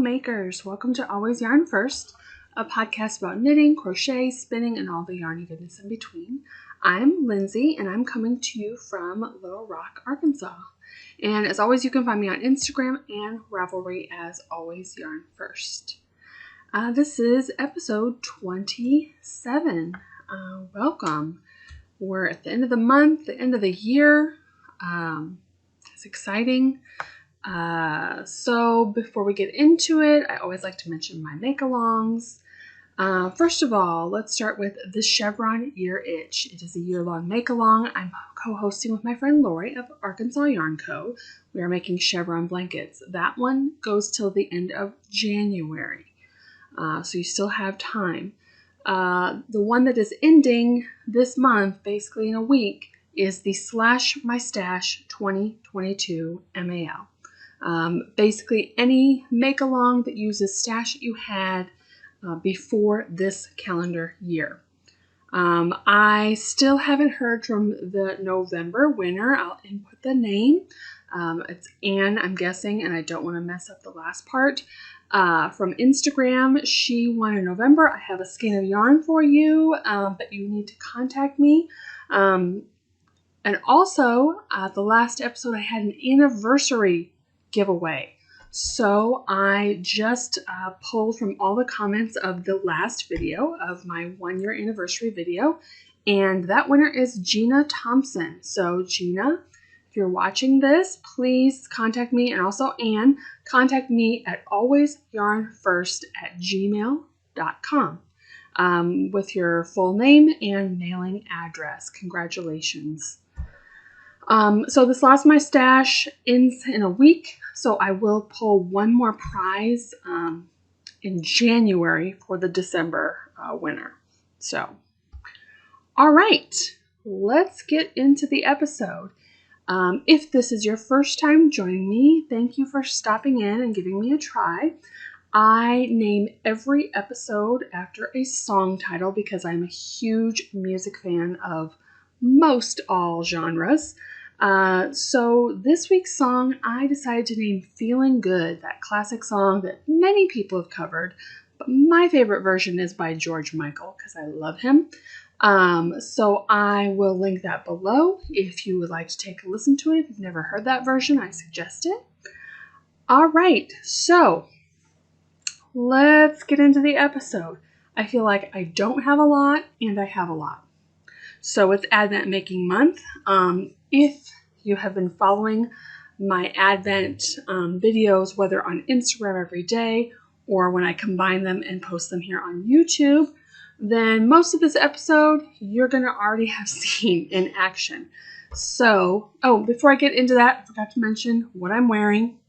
makers, welcome to Always Yarn First, a podcast about knitting, crochet, spinning, and all the yarny goodness in between. I'm Lindsay, and I'm coming to you from Little Rock, Arkansas. And as always, you can find me on Instagram and Ravelry as Always Yarn First. This is episode 27. Welcome. We're at the end of the month, the end of the year. It's exciting. So before we get into it, I always like to mention my make-alongs. First of all, let's start with the Chevron Year Itch. It is a year-long make-along. I'm co-hosting with my friend Lori of Arkansas Yarn Co. We are making chevron blankets. That one goes till the end of January, so you still have time. The one that is ending this month, basically in a week, is the Slash My Stash 2022 MAL. Basically any make-along that uses stash that you had before this calendar year. I still haven't heard from the November winner. I'll input the name. It's Anne, I'm guessing, and I don't want to mess up the last part. From Instagram, she won in November. I have a skein of yarn for you, but you need to contact me. And also, the last episode I had an anniversary giveaway. So I just pulled from all the comments of the last video of my 1-year anniversary video, and that winner is Gena Thompson. So Gena, if you're watching this, please contact me, and also Anne, contact me at AlwaysYarnFirst@gmail.com with your full name and mailing address. Congratulations. So this Last My Stash ends in a week, so I will pull one more prize in January for the December winner. So, all right, let's get into the episode. If this is your first time joining me, thank you for stopping in and giving me a try. I name every episode after a song title because I'm a huge music fan of most all genres. So this week's song, I decided to name Feeling Good, that classic song that many people have covered, but my favorite version is by George Michael because I love him. So I will link that below if you would like to take a listen to it. If you've never heard that version, I suggest it. All right, so let's get into the episode. I feel like I don't have a lot and I have a lot. So it's Advent Making Month. If you have been following my Advent videos, whether on Instagram every day or when I combine them and post them here on YouTube, then most of this episode you're going to already have seen in action. So, before I get into that, I forgot to mention what I'm wearing.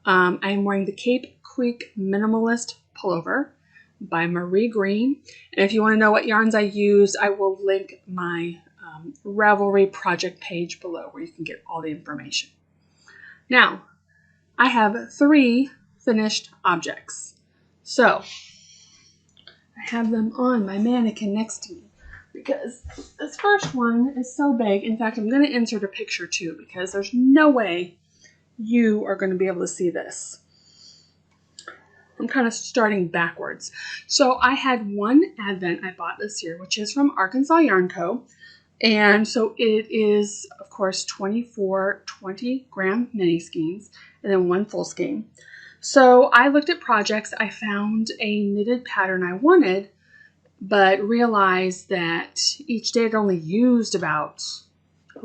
I am wearing the Cape Creek Minimalist Pullover by Marie Green. And if you want to know what yarns I use, I will link my Ravelry project page below where you can get all the information. Now, I have 3 finished objects. So, I have them on my mannequin next to me because this first one is so big. In fact, I'm going to insert a picture too because there's no way you are going to be able to see this. I'm kind of starting backwards. So I had one Advent I bought this year, which is from Arkansas Yarn Co. And so it is, of course, 24 20-gram mini skeins and then 1 full skein. So I looked at projects. I found a knitted pattern I wanted, but realized that each day it only used about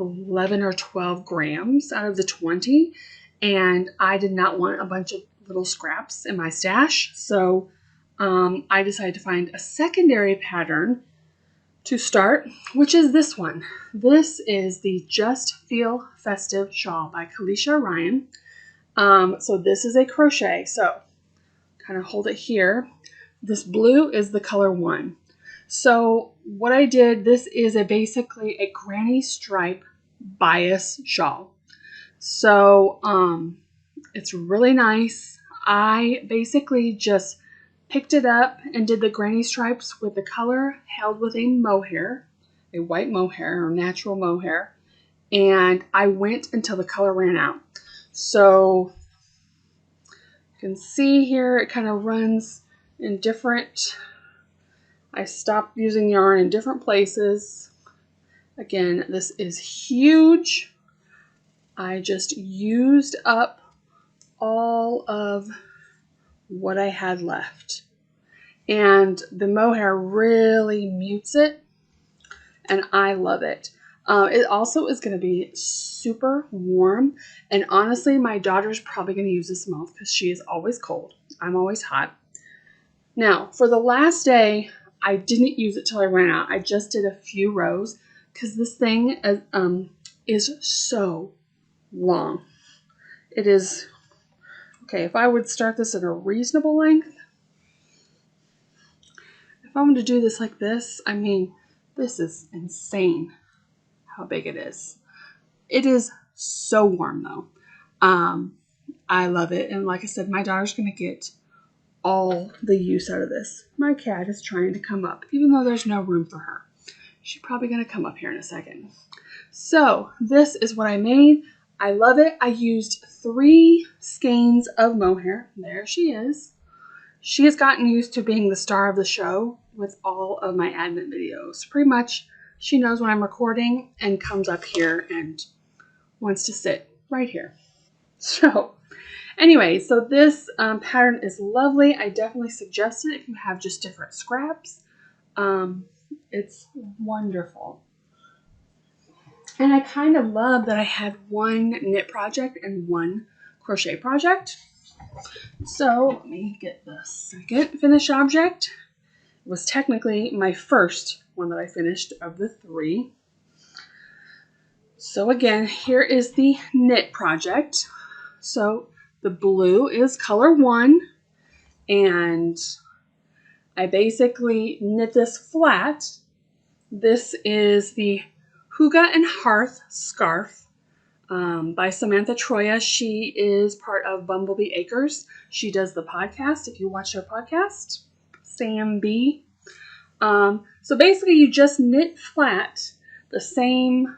11 or 12 grams out of the 20. And I did not want a bunch of little scraps in my stash. So I decided to find a secondary pattern to start, which is this one. This is the Just Feel Festive shawl by Caleisha Ryan. So this is a crochet. So kind of hold it here. This blue is the color 1. So what I did, this is basically a granny stripe bias shawl. So it's really nice. I basically just picked it up and did the granny stripes with the color held with a mohair, a white mohair or natural mohair, and I went until the color ran out. So can see here it kind of runs in different, I stopped using yarn in different places. Again, this is huge. I just used up all of what I had left. And the mohair really mutes it, and I love it. It also is going to be super warm, and honestly, my daughter's probably going to use this month because she is always cold. I'm always hot. Now, for the last day, I didn't use it till I ran out. I just did a few rows because this thing is so long. It is, okay, if I would start this at a reasonable length, if I wanted to do this like this, I mean, this is insane how big it is. It is so warm though. I love it. And like I said, my daughter's going to get all the use out of this. My cat is trying to come up, even though there's no room for her. She's probably going to come up here in a second. So this is what I made. I love it. I used 3 skeins of mohair. There she is. She has gotten used to being the star of the show with all of my advent videos. Pretty much she knows when I'm recording and comes up here and wants to sit right here. So anyway, so this pattern is lovely. I definitely suggest it if you have just different scraps. It's wonderful. And I kind of love that I had one knit project and one crochet project. So let me get the second finished object. It was technically my first one that I finished of the 3. So again, here is the knit project. So the blue is color 1, and I basically knit this flat. This is the Hygge and Hearth scarf by Samantha Troia. She is part of Bumblebee Acres. She does the podcast. If you watch her podcast, Sam B. So basically you just knit flat the same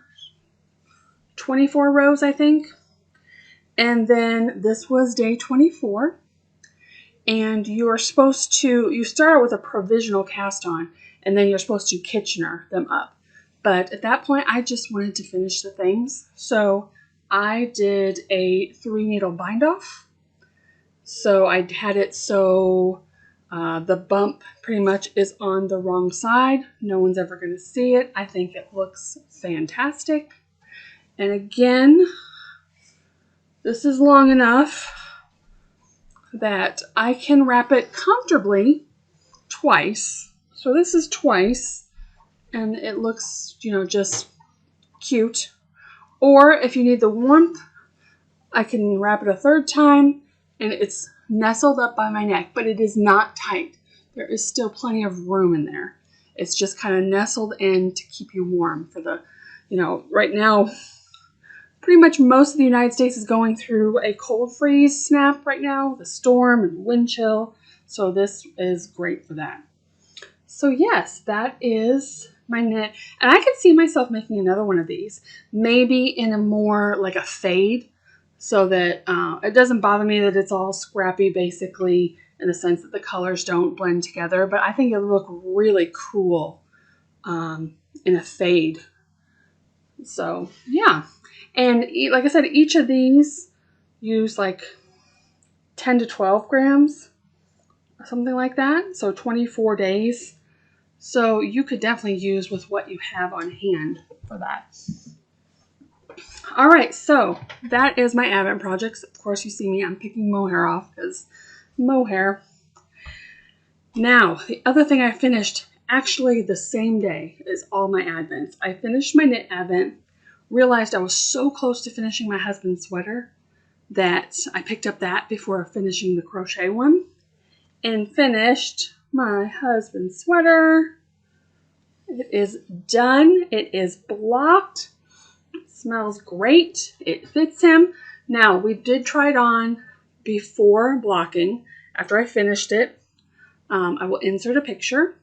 24 rows, I think. And then this was day 24. And you are supposed to, you start out with a provisional cast on, and then you're supposed to Kitchener them up. But at that point, I just wanted to finish the things. So I did a 3-needle bind off. So I had it so the bump pretty much is on the wrong side. No one's ever going to see it. I think it looks fantastic. And again, this is long enough that I can wrap it comfortably twice. So this is twice, and it looks, you know, just cute. Or if you need the warmth, I can wrap it a 3rd time, and it's nestled up by my neck, but it is not tight. There is still plenty of room in there. It's just kind of nestled in to keep you warm for the, you know, right now, pretty much most of the United States is going through a cold freeze snap right now, the storm and wind chill. So this is great for that. So yes, that is my knit. And I could see myself making another one of these, maybe in a more like a fade, so that it doesn't bother me that it's all scrappy basically, in the sense that the colors don't blend together. But I think it'll look really cool in a fade. So yeah. And like I said, each of these use like 10 to 12 grams, something like that. So 24 days. So you could definitely use with what you have on hand for that. All right, so that is my advent projects. Of course, you see me, I'm picking mohair off because mohair. Now, the other thing I finished actually the same day is all my advents. I finished my knit advent. Realized I was so close to finishing my husband's sweater that I picked up that before finishing the crochet one, and finished my husband's sweater. It is done. It is blocked. It smells great. It fits him. Now, we did try it on before blocking. After I finished it, I will insert a picture.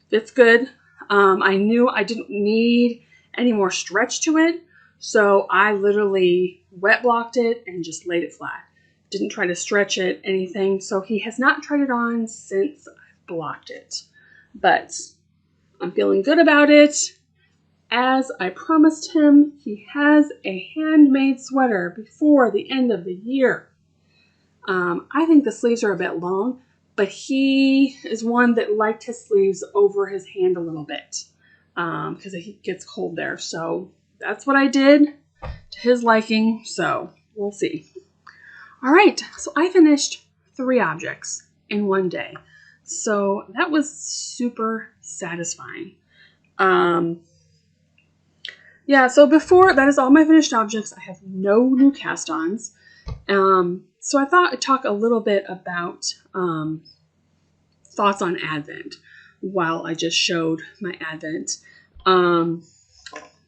Fits good. I knew I didn't need any more stretch to it, so I literally wet blocked it and just laid it flat. didn't try to stretch it, anything. So he has not tried it on since I've blocked it. But I'm feeling good about it. As I promised him, he has a handmade sweater before the end of the year. I think the sleeves are a bit long, but he is one that liked his sleeves over his hand a little bit because it gets cold there. So that's what I did to his liking. So we'll see. All right, so I finished 3 objects in one day. So that was super satisfying. Yeah, so before, that is all my finished objects. I have no new cast-ons. So I thought I'd talk a little bit about thoughts on Advent while I just showed my Advent.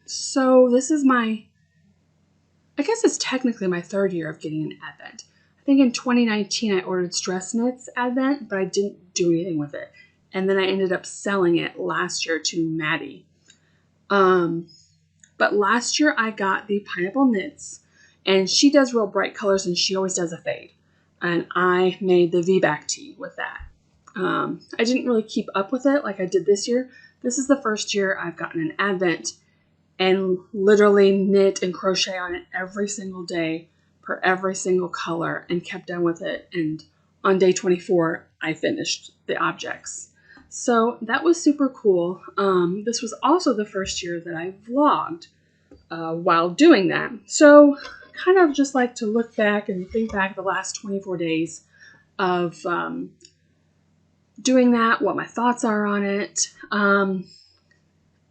So this is I guess it's technically my 3rd year of getting an Advent. I think in 2019 I ordered Stress Knits Advent, but I didn't do anything with it. And then I ended up selling it last year to Maddie. But last year I got the Pineapple Knits, and she does real bright colors, and she always does a fade. And I made the V-back tee with that. I didn't really keep up with it like I did this year. This is the first year I've gotten an Advent and literally knit and crochet on it every single day for every single color and kept on with it. And on day 24, I finished the objects. So that was super cool. This was also the first year that I vlogged while doing that. So kind of just like to look back and think back the last 24 days of doing that, what my thoughts are on it.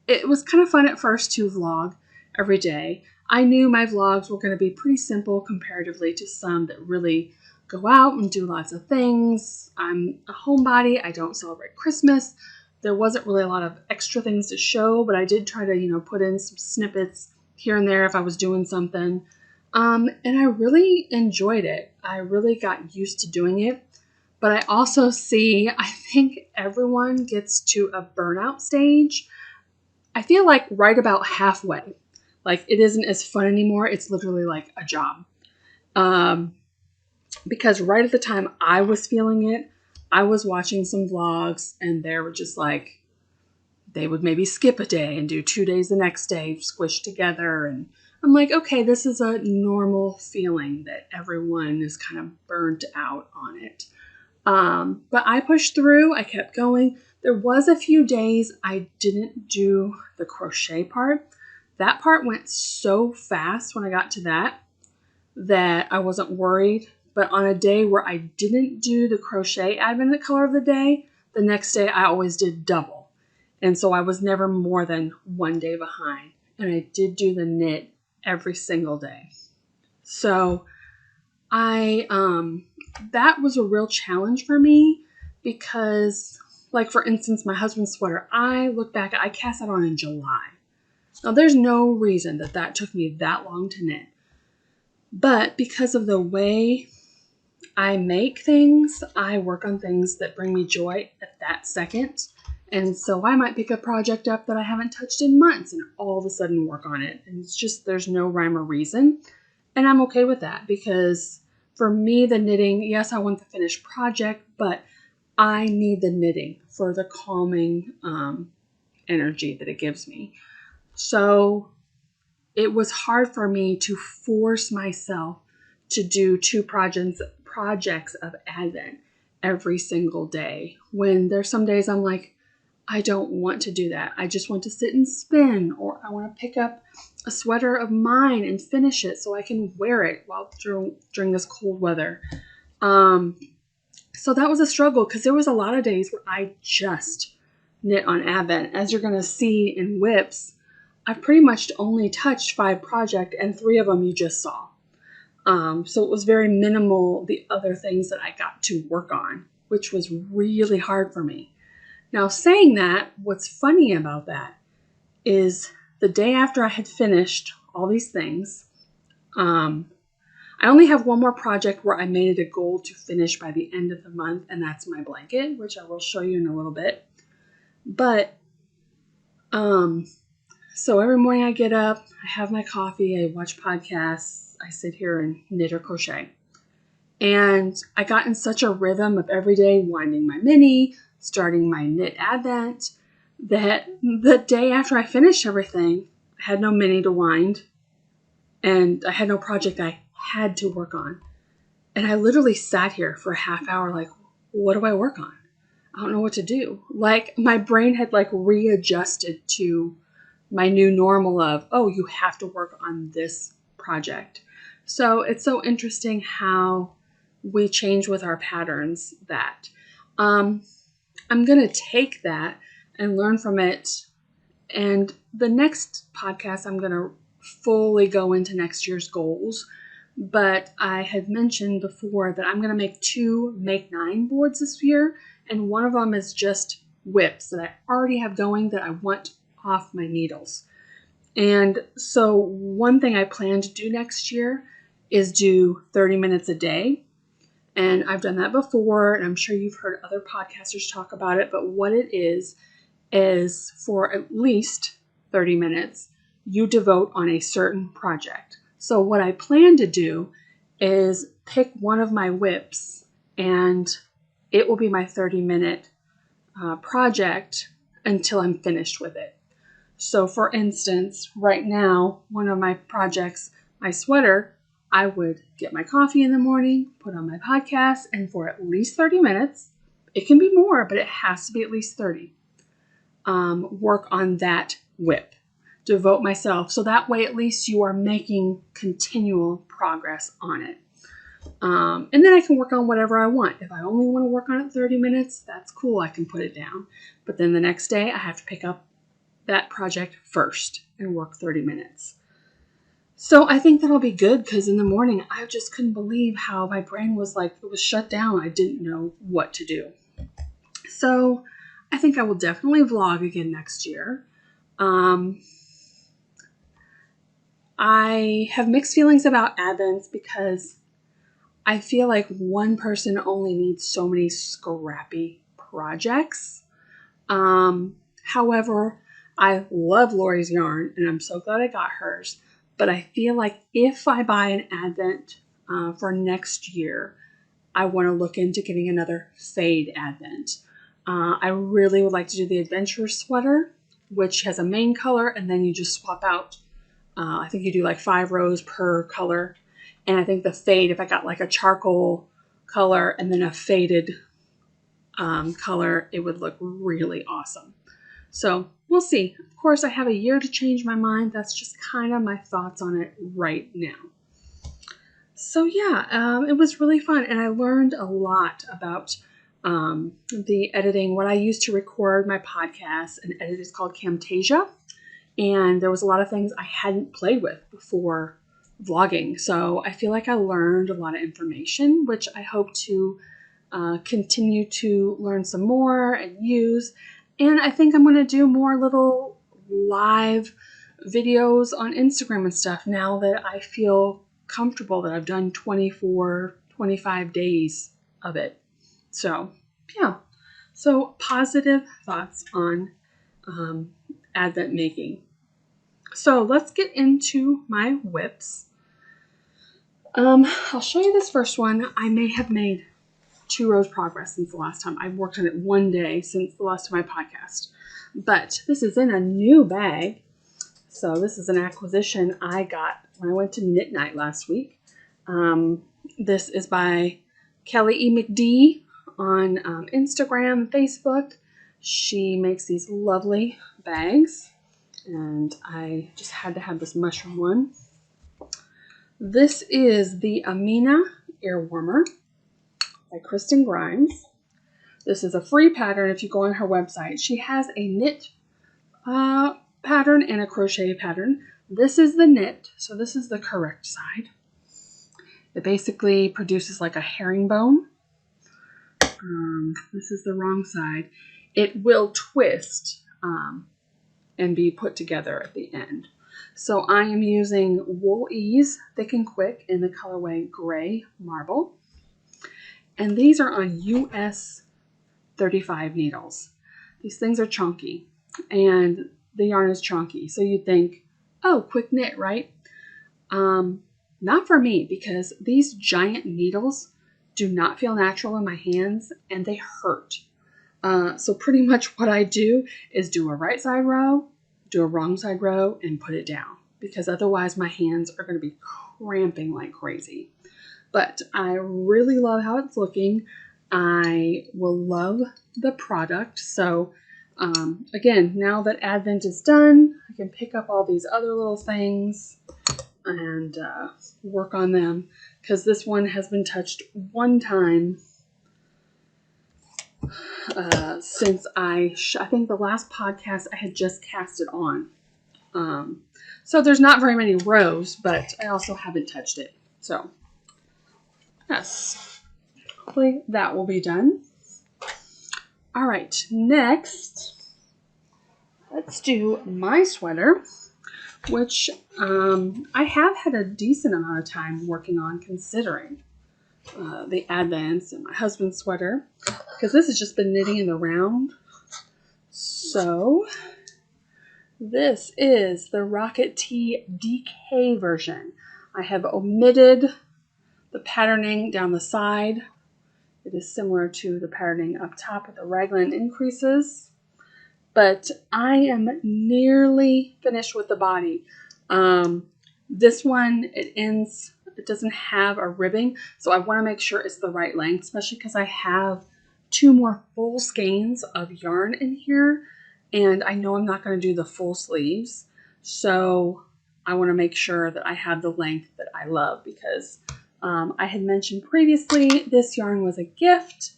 It was kind of fun at first to vlog every day. I knew my vlogs were going to be pretty simple comparatively to some that really go out and do lots of things. I'm a homebody. I don't celebrate Christmas. There wasn't really a lot of extra things to show, but I did try to, put in some snippets here and there if I was doing something. And I really enjoyed it. I really got used to doing it. But I also I think everyone gets to a burnout stage. I feel like right about halfway. Like it isn't as fun anymore. It's literally like a job. Because right at the time I was feeling it, I was watching some vlogs and they were just like, they would maybe skip a day and do 2 days the next day, squished together. And I'm like, okay, this is a normal feeling that everyone is kind of burnt out on it. But I pushed through. I kept going. There was a few days I didn't do the crochet part. That part went so fast when I got to that I wasn't worried. But on a day where I didn't do the crochet advent color of the day, the next day I always did double. And so I was never more than 1 day behind. And I did do the knit every single day. So that was a real challenge for me because, like for instance, my husband's sweater, I look back, I cast that on in July. Now there's no reason that took me that long to knit. But because of the way I make things, I work on things that bring me joy at that second. And so I might pick a project up that I haven't touched in months and all of a sudden work on it. And it's just, there's no rhyme or reason. And I'm okay with that because for me, the knitting, yes, I want the finished project, but I need the knitting for the calming energy that it gives me. So it was hard for me to force myself to do 2 projects of Advent every single day. When there's some days I'm like, I don't want to do that. I just want to sit and spin, or I want to pick up a sweater of mine and finish it so I can wear it while during this cold weather. So that was a struggle because there was a lot of days where I just knit on Advent. As you're going to see in whips, I've pretty much only touched 5 projects and 3 of them you just saw. So it was very minimal, the other things that I got to work on, which was really hard for me. Now saying that, what's funny about that is the day after I had finished all these things, I only have one more project where I made it a goal to finish by the end of the month, and that's my blanket, which I will show you in a little bit. But, so every morning I get up, I have my coffee, I watch podcasts, I sit here and knit or crochet. And I got in such a rhythm of every day winding my mini, starting my knit advent, that the day after I finished everything, I had no mini to wind, and I had no project I had to work on. And I literally sat here for a half hour like, what do I work on? I don't know what to do. Like, my brain had like readjusted to my new normal of, oh, you have to work on this project. So it's so interesting how we change with our patterns that I'm going to take that and learn from it. And the next podcast, I'm going to fully go into next year's goals. But I had mentioned before that I'm going to make 2 Make 9 boards this year. And one of them is just whips that I already have going that I want off my needles. And so one thing I plan to do next year is do 30 minutes a day. And I've done that before, and I'm sure you've heard other podcasters talk about it. But what it is for at least 30 minutes, you devote on a certain project. So what I plan to do is pick one of my whips, and it will be my 30-minute project until I'm finished with it. So for instance, right now, one of my projects, my sweater, I would get my coffee in the morning, put on my podcast, and for at least 30 minutes, it can be more, but it has to be at least 30, work on that whip. Devote myself. So that way, at least you are making continual progress on it. And then I can work on whatever I want. If I only want to work on it 30 minutes, that's cool. I can put it down. But then the next day, I have to pick up that project first and work 30 minutes. So I think that'll be good because in the morning, I just couldn't believe how my brain was like, it was shut down. I didn't know what to do. So I think I will definitely vlog again next year. I have mixed feelings about Advents because I feel like one person only needs so many scrappy projects. However, I love Lori's yarn, and I'm so glad I got hers. But I feel like if I buy an Advent for next year, I want to look into getting another fade Advent. I really would like to do the Adventure sweater, which has a main color, and then you just swap out. I think you do like 5 rows per color. And I think the fade, if I got like a charcoal color and then a faded color, it would look really awesome. So we'll see. Of course, I have a year to change my mind. That's just kind of my thoughts on it right now. So yeah, it was really fun. And I learned a lot about the editing. What I use to record my podcast and edit is called Camtasia. And there was a lot of things I hadn't played with before vlogging. So I feel like I learned a lot of information, which I hope to continue to learn some more and use. And I think I'm going to do more little live videos on Instagram and stuff now that I feel comfortable that I've done 24, 25 days of it. So yeah, so positive thoughts on Advent making. So let's get into my whips. I'll show you this first one. I may have made 2 rows progress since the last time. I've worked on it one day since the last time I podcast. But this is in a new bag. So this is an acquisition I got when I went to Knit Night last week. This is by Kelly E. McD on Instagram and Facebook. She makes these lovely bags. And I just had to have this mushroom one. This is the Amina Earwarmer by Krysten Grimes. This is a free pattern if you go on her website. She has a knit pattern and a crochet pattern. This is the knit, so this is the correct side. It basically produces like a herringbone. This is the wrong side. It will twist and be put together at the end. So I am using Wool Ease Thick and Quick in the colorway Gray Marble. And these are on US 35 needles. These things are chunky and the yarn is chunky. So you'd think, oh, quick knit, right? Not for me, because these giant needles do not feel natural in my hands, and they hurt. So pretty much what I do is do a right side row, do a wrong side row, and put it down, because otherwise my hands are going to be cramping like crazy. But I really love how it's looking. I will love the product. So again, now that Advent is done, I can pick up all these other little things and work on them, because this one has been touched one time since I think the last podcast I had just cast it on. So there's not very many rows, but I also haven't touched it. So yes, hopefully that will be done. All right, next, let's do my sweater, which I have had a decent amount of time working on, considering the Advents and my husband's sweater, because this has just been knitting in the round. So this is the Rocket Tee DK version. I have omitted the patterning down the side. It is similar to the patterning up top with the raglan increases, but I am nearly finished with the body. This one, it doesn't have a ribbing, so I want to make sure it's the right length, especially because I have 2 more full skeins of yarn in here, and I know I'm not going to do the full sleeves, so I want to make sure that I have the length that I love, because I had mentioned previously this yarn was a gift,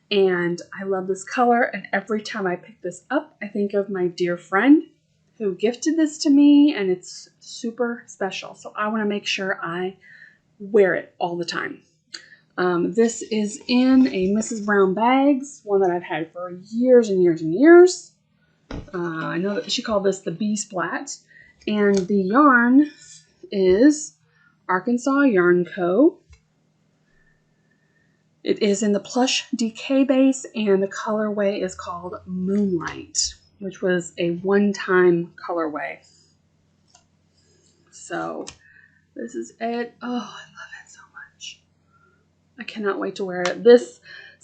and I love this color, and every time I pick this up, I think of my dear friend who gifted this to me, and it's super special, so I want to make sure I wear it all the time. This is in a Mrs. Brown Bags, one that I've had for years and years and years. I know that she called this the Bee Splat, and the yarn is Arkansas Yarn Co. It is in the Plush DK base, and the colorway is called Moonlight, which was a one-time colorway. So this is it. Oh, I love it so much. I cannot wait to wear it. This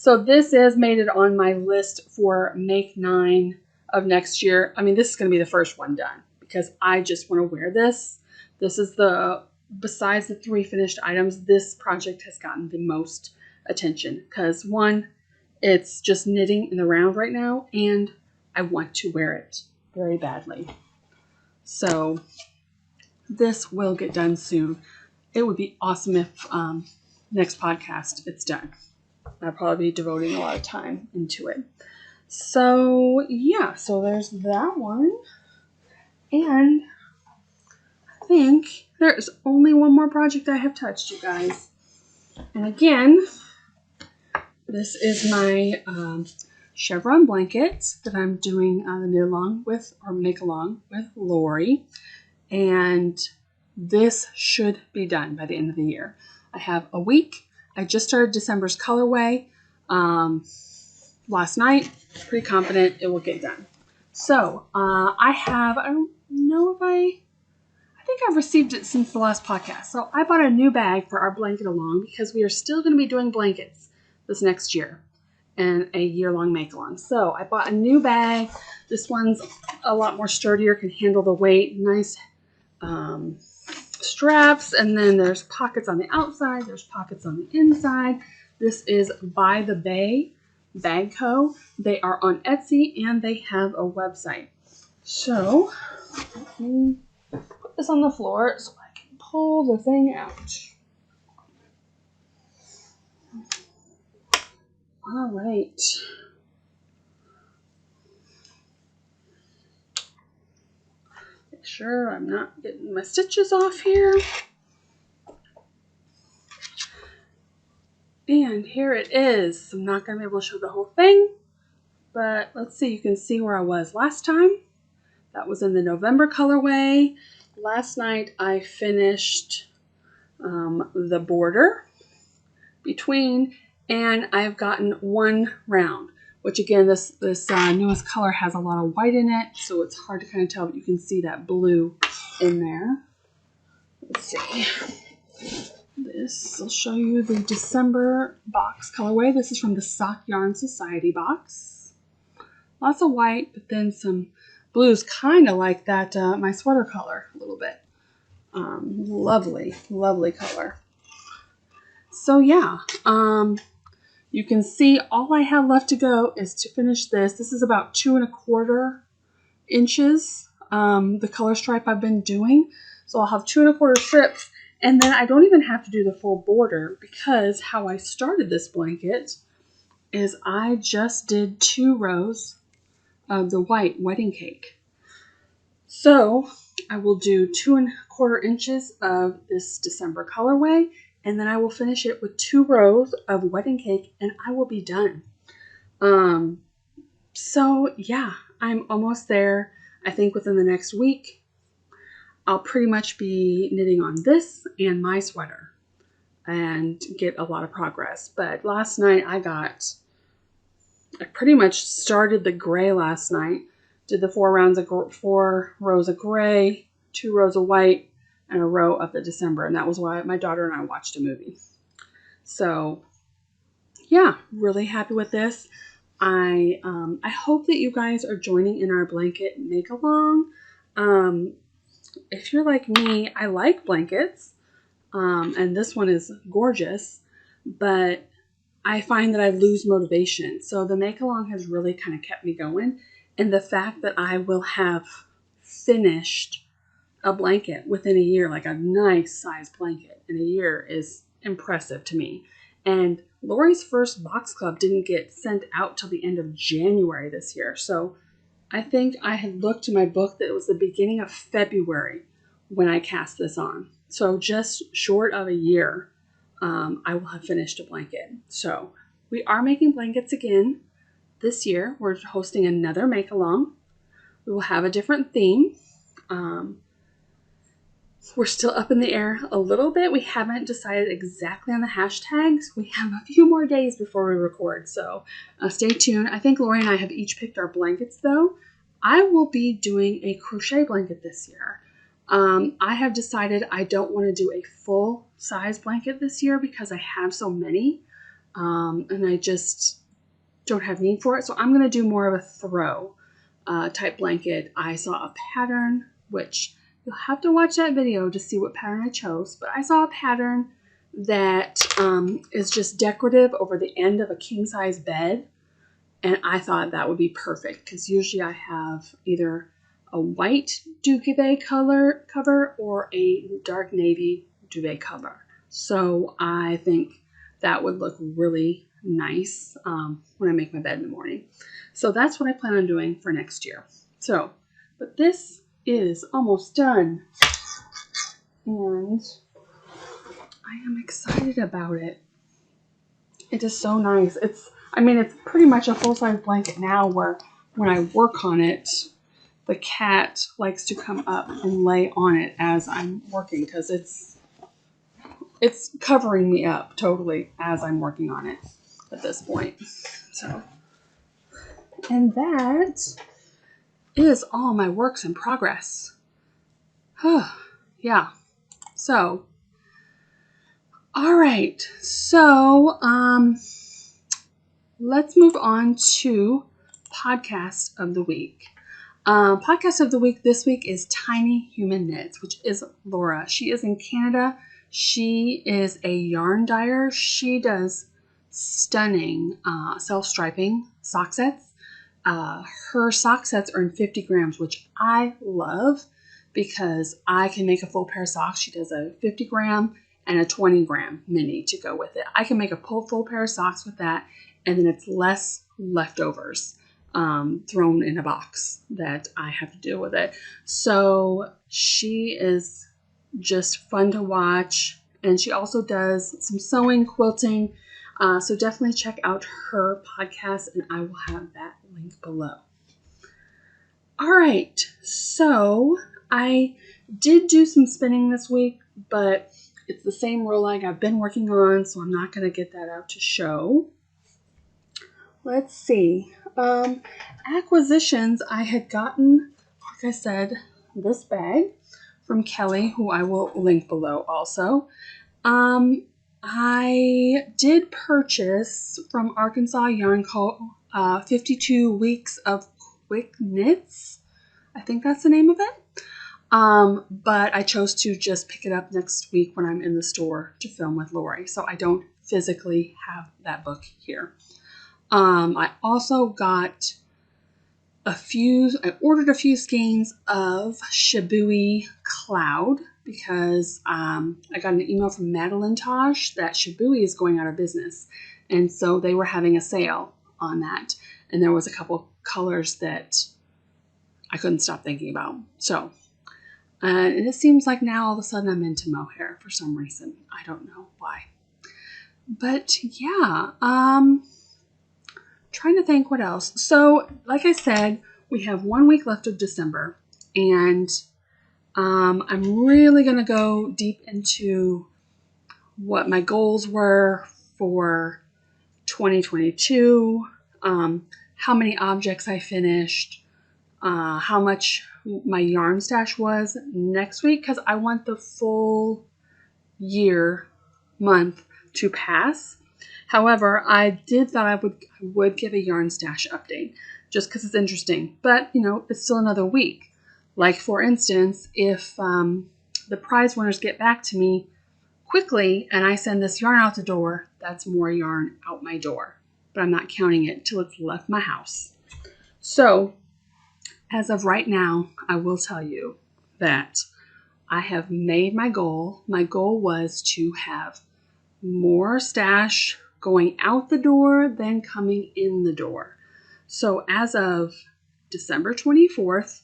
has made it on my list for Make 9 of next year. I mean, this is going to be the first one done, because I just want to wear this. This is besides the 3 finished items, this project has gotten the most attention, because 1, it's just knitting in the round right now, and I want to wear it very badly. So this will get done soon. It would be awesome if next podcast it's done. I'll probably be devoting a lot of time into it. So yeah, so there's that one. And I think there's only one more project I have touched, you guys. And again, this is my Chevron blanket that I'm doing the knit along with, or make along with, Lori. And this should be done by the end of the year. I have a week. I just started December's colorway last night. Pretty confident it will get done. So I don't know if I think I've received it since the last podcast. So I bought a new bag for our blanket along, because we are still going to be doing blankets this next year and a year-long make-along. So I bought a new bag. This one's a lot more sturdier, can handle the weight. Nice straps, and then there's pockets on the outside, there's pockets on the inside. This is By the Bay Bag Co. They are on Etsy, and they have a website. So let me put this on the floor so I can pull the thing out. All right. Make sure I'm not getting my stitches off here. And here it is. I'm not going to be able to show the whole thing, but let's see. You can see where I was last time. That was in the November colorway. Last night I finished the border between, and I've gotten 1 round, which again, this newest color has a lot of white in it, so it's hard to kind of tell, but you can see that blue in there. Let's see. This will show you the December box colorway. This is from the Sock Yarn Society box. Lots of white, but then some blues, kind of like that, my sweater color a little bit. Lovely, lovely color. So yeah, you can see all I have left to go is to finish this. This is about 2 1/4 inches, the color stripe I've been doing. So I'll have 2 1/4 strips, and then I don't even have to do the full border, because how I started this blanket is I just did 2 rows of the white wedding cake. So I will do 2 1/4 inches of this December colorway, and then I will finish it with 2 rows of wedding cake, and I will be done. So yeah, I'm almost there. I think within the next week, I'll pretty much be knitting on this and my sweater and get a lot of progress. But last night I pretty much started the gray last night. Did the 4 rows of gray, 2 rows of white, and a row of the December. And that was why my daughter and I watched a movie. So yeah, really happy with this. I hope that you guys are joining in our blanket make along. If you're like me, I like blankets, and this one is gorgeous, but I find that I lose motivation. So the make along has really kind of kept me going, and the fact that I will have finished a blanket within a year, like a nice size blanket in a year, is impressive to me. And Lori's first box club didn't get sent out till the end of January this year. So I think I had looked in my book that it was the beginning of February when I cast this on. So just short of a year, I will have finished a blanket. So we are making blankets again this year. We're hosting another make along. We will have a different theme. We're still up in the air a little bit. We haven't decided exactly on the hashtags. We have a few more days before we record, so stay tuned. I think Lori and I have each picked our blankets, though. I will be doing a crochet blanket this year. I have decided I don't want to do a full-size blanket this year because I have so many, and I just don't have need for it. So I'm going to do more of a throw type blanket. I saw a pattern, which you'll have to watch that video to see what pattern I chose, but I saw a pattern that is just decorative over the end of a king-size bed, and I thought that would be perfect because usually I have either a white duvet color cover or a dark navy duvet cover. So I think that would look really nice when I make my bed in the morning. So that's what I plan on doing for next year. So, but this is almost done, and I am excited about it. It is so nice. It's pretty much a full-size blanket now, where when I work on it, the cat likes to come up and lay on it as I'm working, because it's covering me up totally as I'm working on it at this point. So, and that is all my works in progress. Yeah. So, all right. So, let's move on to podcast of the week. Podcast of the week this week is Tiny Human Knits, which is Laura. She is in Canada. She is a yarn dyer. She does stunning self-striping sock sets. Her sock sets are in 50 grams, which I love because I can make a full pair of socks. She does a 50 gram and a 20 gram mini to go with it. I can make a full pair of socks with that, and then it's less leftovers thrown in a box that I have to deal with it. So she is just fun to watch, and she also does some sewing, quilting. So definitely check out her podcast, and I will have that link below. All right, so I did do some spinning this week, but it's the same roll lag I've been working on, so I'm not going to get that out to show. Let's see. Acquisitions, I had gotten, like I said, this bag from Kelly, who I will link below also. I did purchase from Arkansas Yarn Co. 52 Weeks of Quick Knits. I think that's the name of it. But I chose to just pick it up next week when I'm in the store to film with Lori. So I don't physically have that book here. I also got I ordered a few skeins of Shibui Cloud because I got an email from Madeline Tosh that Shibui is going out of business. And so they were having a sale on that. And there was a couple colors that I couldn't stop thinking about. So, and it seems like now all of a sudden I'm into mohair for some reason. I don't know why. But yeah, trying to think what else. So, like I said, we have 1 week left of December, and I'm really going to go deep into what my goals were for 2022, how many objects I finished, how much my yarn stash was next week, because I want the full month to pass. However, I did thought I would give a yarn stash update just because it's interesting. But, it's still another week. Like, for instance, if the prize winners get back to me quickly and I send this yarn out the door, that's more yarn out my door. But I'm not counting it till it's left my house. So, as of right now, I will tell you that I have made my goal. My goal was to have more stash going out the door than coming in the door. So as of December 24th,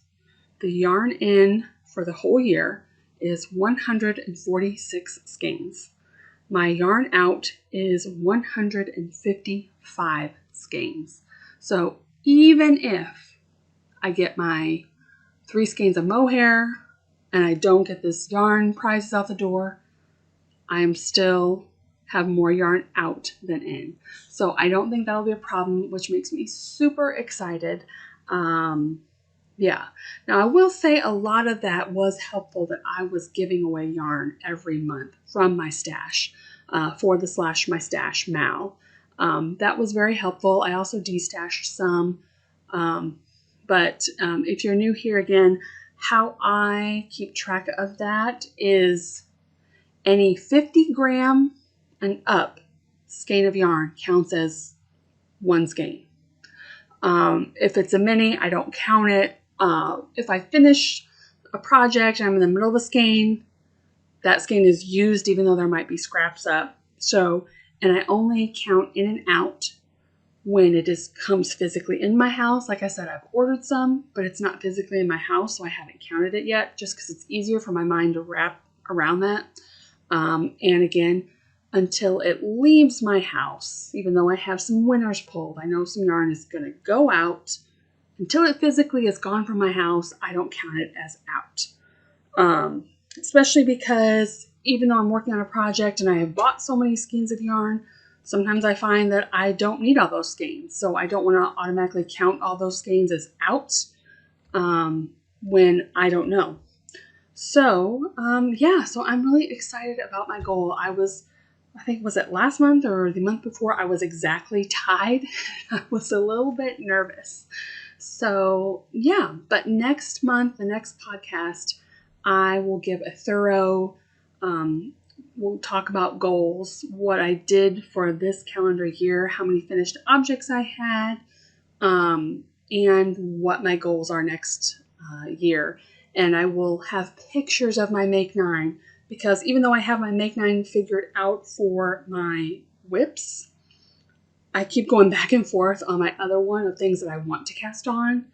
the yarn in for the whole year is 146 skeins. My yarn out is 155 skeins. So even if I get my 3 skeins of mohair and I don't get this yarn prizes out the door, I am still have more yarn out than in. So I don't think that'll be a problem, which makes me super excited. Yeah. Now I will say a lot of that was helpful that I was giving away yarn every month from my stash for the / my stash Mal. That was very helpful. I also destashed some. But if you're new here again, how I keep track of that is any 50 gram and up skein of yarn counts as 1 skein. If it's a mini, I don't count it. If I finish a project and I'm in the middle of a skein, that skein is used even though there might be scraps up. So, and I only count in and out when it comes physically in my house. Like I said, I've ordered some, but it's not physically in my house, so I haven't counted it yet, just because it's easier for my mind to wrap around that. And again, until it leaves my house, even though I have some winners pulled, I know some yarn is going to go out. Until it physically is gone from my house, I don't count it as out. Especially because even though I'm working on a project and I have bought so many skeins of yarn, sometimes I find that I don't need all those skeins. So I don't want to automatically count all those skeins as out when I don't know. So, yeah, so I'm really excited about my goal. I think, was it last month or the month before, I was exactly tied. I was a little bit nervous. So, yeah, but next month, the next podcast, I will give a thorough, we'll talk about goals, what I did for this calendar year, how many finished objects I had, and what my goals are next year. And I will have pictures of my Make 9, because even though I have my Make 9 figured out for my whips, I keep going back and forth on my other one of things that I want to cast on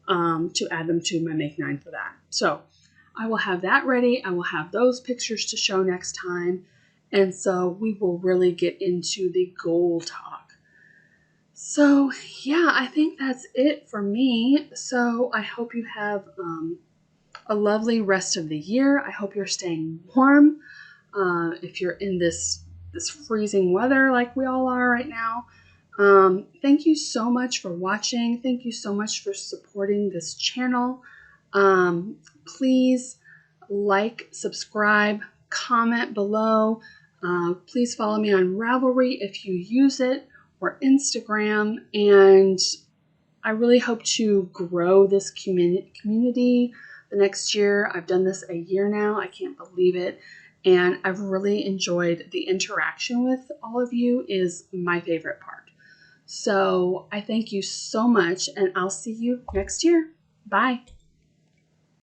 to add them to my Make 9 for that. So I will have that ready. I will have those pictures to show next time. And so we will really get into the goal talk. So yeah, I think that's it for me. So I hope you have a lovely rest of the year. I hope you're staying warm. If you're in this freezing weather like we all are right now. Thank you so much for watching. Thank you so much for supporting this channel. Please like, subscribe, comment below. Please follow me on Ravelry if you use it, or Instagram, and I really hope to grow this community the next year. I've done this a year now. I can't believe it. And I've really enjoyed the interaction with all of you is my favorite part. So I thank you so much, and I'll see you next year. Bye.